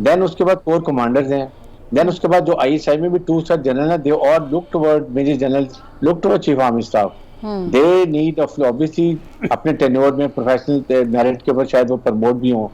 देन उसके बाद कोर कमांडर्स हैं, देन उसके बाद जो आईएसआई में भी 2 स्टार जनरल है, दे और look toward major general, look toward chief army staff. They need obviously अपने टेन्योर में प्रोफेशनल मेरिट के ऊपर शायद वो प्रमोट भी हों।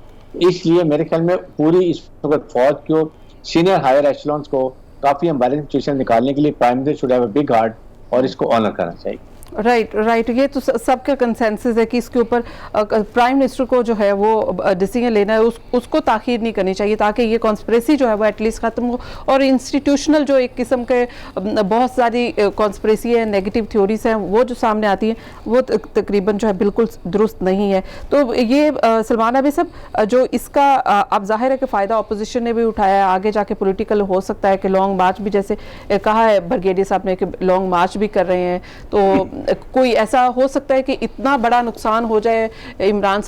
इसलिए मेरे ख्याल में पूरी इस वक्त फौज को, सीनियर हायर एशेलॉन्स को काफी एम्बैलेंस सिचुएशन निकालने के लिए prime minister should have a big heart और इसको ऑनर करना चाहिए। राइट ये तो सबका कंसेंसस है कि इसके ऊपर प्राइम मिनिस्टर को जो है वो डिसीजन लेना है, उसको ताखीर नहीं करनी चाहिए ताकि ये कॉन्स्पिरेसी जो है वो एटलीस्ट ख़त्म हो। और इंस्टीट्यूशनल जो एक किस्म के बहुत सारी कॉन्स्पिरेसी है, नेगेटिव थ्योरीज हैं वो जो सामने आती हैं वो तकरीबन जो है बिल्कुल दुरुस्त नहीं है। तो ये सलमान अभी सब जो इसका अब जाहिर है कि फ़ायदा अपोजिशन ने भी उठाया है, आगे जाके पोलिटिकल हो सकता है कि लॉन्ग मार्च भी, जैसे कहा है ब्रिगेडियर साहब ने कि लॉन्ग मार्च भी कर रहे हैं, तो कोई ऐसा हो सकता है कि इतना बड़ा नुकसान हो जाए इमरान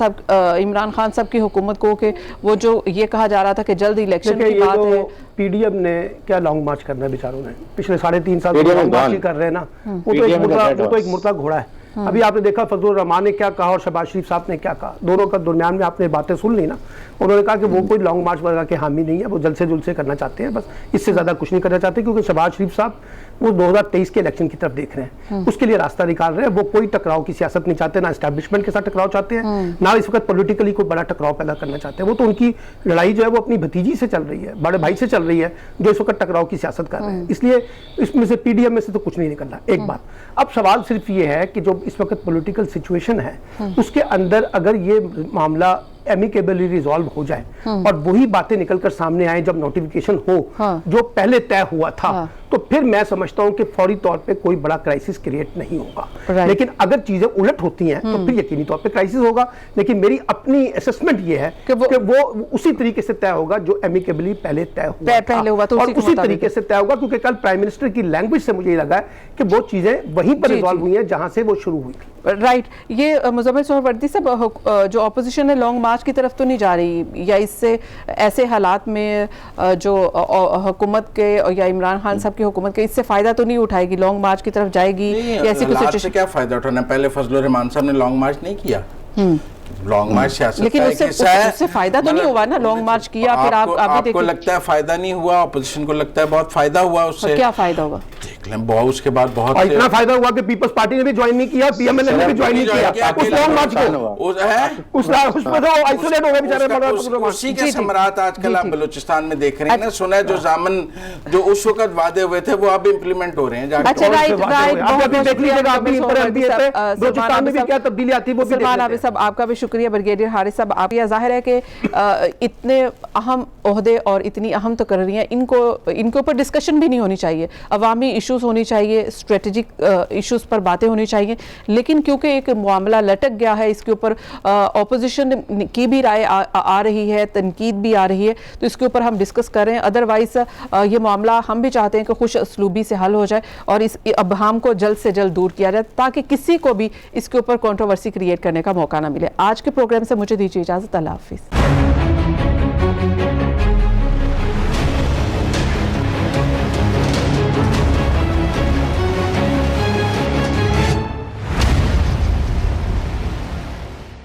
खान साहब की हुकूमत को कि वो जो ये कहा जा रहा था कि जल्द इलेक्शन की बात है। पीडीएम ने क्या लॉन्ग मार्च करना है बेचारों ने, पिछले 3.5 साल लॉन्ग मार्च ही कर रहे हैं ना। वो तो एक मुर्दा घोड़ा है। अभी आपने देखा फजलुर रहमान ने क्या कहा और शहबाज शरीफ साहब ने क्या कहा, दोनों का दरमियान में आपने बातें सुन ली ना। उन्होंने कहा कि वो कोई लॉन्ग मार्च वगैरह के हामी नहीं है, वो जल्द से करना चाहते हैं, बस इससे ज्यादा कुछ नहीं करना चाहते, क्योंकि शहबाज शरीफ साहब वो 2023 के इलेक्शन की तरफ देख रहे हैं, उसके लिए रास्ता निकाल रहे हैं। वो कोई टकराव की सियासत नहीं चाहते, ना एस्टैब्लिशमेंट के साथ टकराव चाहते हैं, ना इस वक्त पॉलिटिकली कोई बड़ा टकराव पैदा करना चाहते हैं। वो तो उनकी लड़ाई जो है वो अपनी भतीजी से चल रही है, बड़े भाई से चल रही है, जो इस वक्त टकराव की सियासत कर रहे हैं। इसलिए इसमें से पीडीएम में से तो कुछ नहीं निकलना। एक बात, अब सवाल सिर्फ ये है कि जो इस वक्त पॉलिटिकल सिचुएशन है उसके अंदर अगर ये मामला एमिकेबली रिजॉल्व हो जाए और वही बातें निकलकर सामने आए जब नोटिफिकेशन हो जो पहले तय हुआ था, तो फिर मैं समझता हूं कि फौरी तौर पे कोई बड़ा क्राइसिस क्रिएट नहीं होगा। लेकिन अगर चीजें उलट होती हैं तो फिर यकीनी तौर पे क्राइसिस होगा। लेकिन मेरी अपनी असेसमेंट ये है कि वो उसी तरीके से तय होगा जो एमिकेबली पहले तय हुआ तो और उसी तरीके से तय होगा, क्योंकि कल प्राइम मिनिस्टर की लैंग्वेज से मुझे लगा है कि वो चीजें वहीं पर रिजॉल्व हुई हैं जहां से वो शुरू हुई थी। राइट। ये मुज़म्मिल सोहरावर्दी साहब, जो ऑपोजिशन है लॉन्ग मार्च की तरफ तो नहीं जा रही, या इससे ऐसे हालात में जो हुकूमत के या इमरान खान साहब की हुकूमत के इससे फायदा तो नहीं उठाएगी, लॉन्ग मार्च की तरफ जाएगी? ऐसी कुछ हालात से क्या फायदा उठाना? पहले फजलुर रहमान साहब ने लॉन्ग मार्च नहीं किया। लॉन्ग मार्च सियासत लेकिन उससे फायदा तो नहीं हुआ ना, लॉन्ग मार्च किया फिर आपको लगता है फायदा नहीं हुआ, ऑपोजिशन को लगता है बहुत फायदा हुआ उससे। क्या फायदा हुआ? देख लें बहुत, उसके बाद बहुत इतना फायदा हुआ कि पीपल्स पार्टी ने भी ज्वाइन नहीं किया, पीएमएल ने भी ज्वाइन नहीं किया उस लॉन्ग मार्च को। उसमें तो आइसोलेट हो गए बेचारे। उसी के समरात आजकल आप बलूचिस्तान में देख रहे हैं ना, सुना है जो जामन जो उस वक्त वादे हुए थे वो अब इम्प्लीमेंट हो रहे हैं। अच्छा, राइट। देख लीजिएगा आप बलूचिस्तान में भी क्या तब्दीली आती है वो भी। सलमान आबिद साहब आपका भी शुक्रिया। ब्रिगेडियर हारिस साहब, आप यह जाहिर है कि इतने अहम ओहदे और इतनी अहम तकरीरें इनके ऊपर डिस्कशन भी नहीं होनी चाहिए, अवामी इश्यूज होनी चाहिए, स्ट्रेटेजिक इश्यूज पर बातें होनी चाहिए। लेकिन क्योंकि एक मामला लटक गया है, इसके ऊपर ऑपोजिशन की भी राय आ रही है, तनकीद भी आ रही है, तो इसके ऊपर हम डिस्कस कर रहे हैं। अदरवाइज ये मामला हम भी चाहते हैं कि खुश असलूबी से हल हो जाए और इस अबहम को जल्द से जल्द दूर किया जाए, ताकि किसी को भी इसके ऊपर कंट्रोवर्सी क्रिएट करने का मौका ना मिले। आज के प्रोग्राम से मुझे दीजिए इजाजत। अल्लाह हाफिज़।